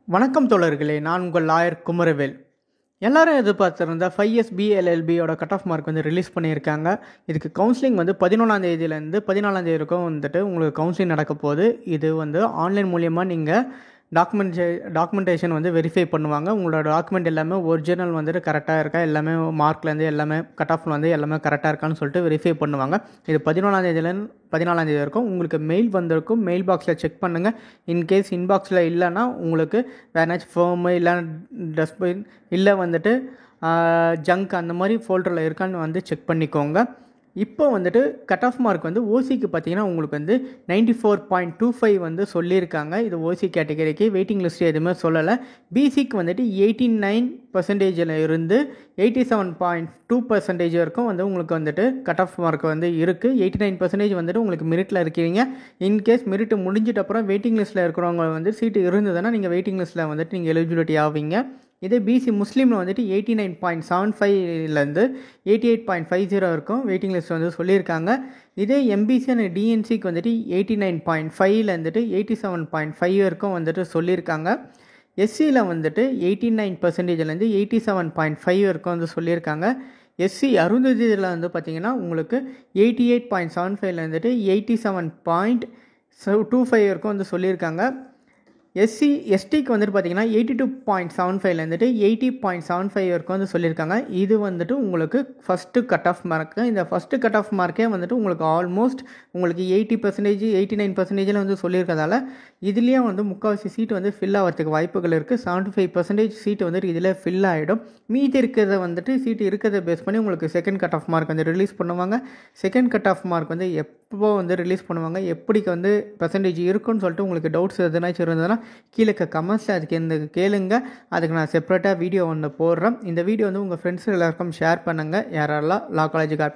வணக்கம் தோழர்களே, நான் உங்கள் லாயர் குமரவேல். எல்லாரும் எதிர்பார்த்துருந்த 5S BLLBயோட கட் ஆஃப் மார்க் ரிலீஸ் பண்ணியிருக்காங்க. இதுக்கு கவுன்சிலிங் 11ஆம் தேதியிலேருந்து 14ஆம் தேதி வரைக்கும் உங்களுக்கு கவுன்சிலிங் நடக்க போகுது. இது ஆன்லைன் மூலியமாக நீங்கள் டாக்குமெண்டேஷன் வெரிஃபை பண்ணுவாங்க. உங்களோட டாக்குமெண்ட் எல்லாமே ஒரிஜினல் கரெக்டாக இருக்கா, எல்லாமே மார்க்லேருந்து எல்லாமே கட் ஆஃப்ல எல்லாமே கரெக்டாக இருக்கான்னு சொல்லிட்டு வெரிஃபை பண்ணுவாங்க. இது 11ஆம் தேதியிலேருந்து 14ஆம் தேதி வரைக்கும் உங்களுக்கு மெயில் வந்திருக்கும். மெயில் பாக்ஸில் செக் பண்ணுங்கள். இன்கேஸ் இன்பாக்ஸில் இல்லைன்னா உங்களுக்கு வேணாச்சும் ஃபோமு இல்லை டஸ்ட்பின் இல்லை ஜங்க் அந்த மாதிரி ஃபோல்டரில் இருக்கான்னு செக் பண்ணிக்கோங்க. இப்போ கட் ஆஃப் மார்க் ஓசிக்கு பார்த்தீங்கன்னா உங்களுக்கு 94.25 சொல்லியிருக்காங்க. இது ஓசி கேட்டகரிக்கு. வெயிட்டிங் லிஸ்ட் எதுவுமே சொல்லலை. பிசிக்கு 89% இருந்து 87.2% வரைக்கும் உங்களுக்கு கட் ஆஃப் மார்க் இருக்குது. 89% உங்களுக்கு மெரிட்டில் இருக்கீங்க. இன்கேஸ் மெரிட் முடிஞ்சிட்ட அப்புறம் வெயிட்டிங் லிஸ்ட்டில் இருக்கிறவங்க சீட்டு இருந்ததுன்னா நீங்கள் வெயிட்டிங் லிஸ்ட்டில் நீங்கள் எலிஜிபிலிட்டி ஆவீங்க. இதே பிசி முஸ்லீமில் 89.75லேருந்து 88.50 இருக்கும் வெயிட்டிங் லிஸ்ட் சொல்லியிருக்காங்க. இதே எம்பிசி அண்ட் டிஎன்சிக்கு 89.5லேருந்து 87.5 வரைக்கும் சொல்லியிருக்காங்க. எஸ்சியில் 89%லேருந்து 87.5 வரைக்கும் சொல்லியிருக்காங்க. எஸ்சி அருந்ததியில் பார்த்தீங்கன்னா உங்களுக்கு 88.75லேருந்து 87.25 வரைக்கும் சொல்லியிருக்காங்க. எஸ்டிக்கு பார்த்தீங்கன்னா 82.75லேருந்து 80.75 வரைக்கும் சொல்லியிருக்காங்க. இது உங்களுக்கு ஃபஸ்ட்டு கட் ஆஃப் மார்க்கு. இந்த ஃபஸ்ட்டு கட் ஆஃப் மார்க்கே உங்களுக்கு ஆல்மோஸ்ட் உங்களுக்கு 80%, 89% சொல்லியிருக்கிறதால இதுலேயே முக்கால்வாசி சீட்டு ஃபில் ஆகிறதுக்கு வாய்ப்புகள் இருக்குது. 75% சீட்டு இதில் ஃபில் ஆகிடும். மீதி இருக்கிறத சீட்டு இருக்கிறத பேஸ் பண்ணி உங்களுக்கு second cut off mark release பண்ணுவாங்க. செகண்ட் கட் ஆஃப் மார்க் எப்போ ரிலீஸ் பண்ணுவாங்க, எப்படிக்கு பெர்சன்டேஜ் இருக்குன்னு சொல்லிட்டு உங்களுக்கு டவுட்ஸ் எதுனாச்சும் இருந்ததுன்னா கீழே கமெண்ட்ஸில் அதுக்கு கேளுங்க. அதுக்கு நான் செப்பரேட்டாக வீடியோ போடுறேன். இந்த வீடியோ உங்கள் ஃப்ரெண்ட்ஸ் எல்லாருக்கும் ஷேர் பண்ணுங்கள். யாரெல்லாம் லா காலேஜுக்கு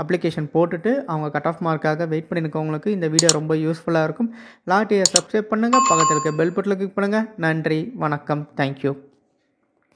அப்ளிகேஷன் போட்டுட்டு அவங்க கட் ஆஃப் மார்க்காக வெயிட் பண்ணியிருக்கவங்களுக்கு இந்த வீடியோ ரொம்ப யூஸ்ஃபுல்லாக இருக்கும். லா டிவியை சப்ஸ்கிரைப் பண்ணுங்கள். பக்கத்தில் இருக்க பெல் பட்டனில் கிளிக் பண்ணுங்கள். நன்றி, வணக்கம், தேங்க்யூ.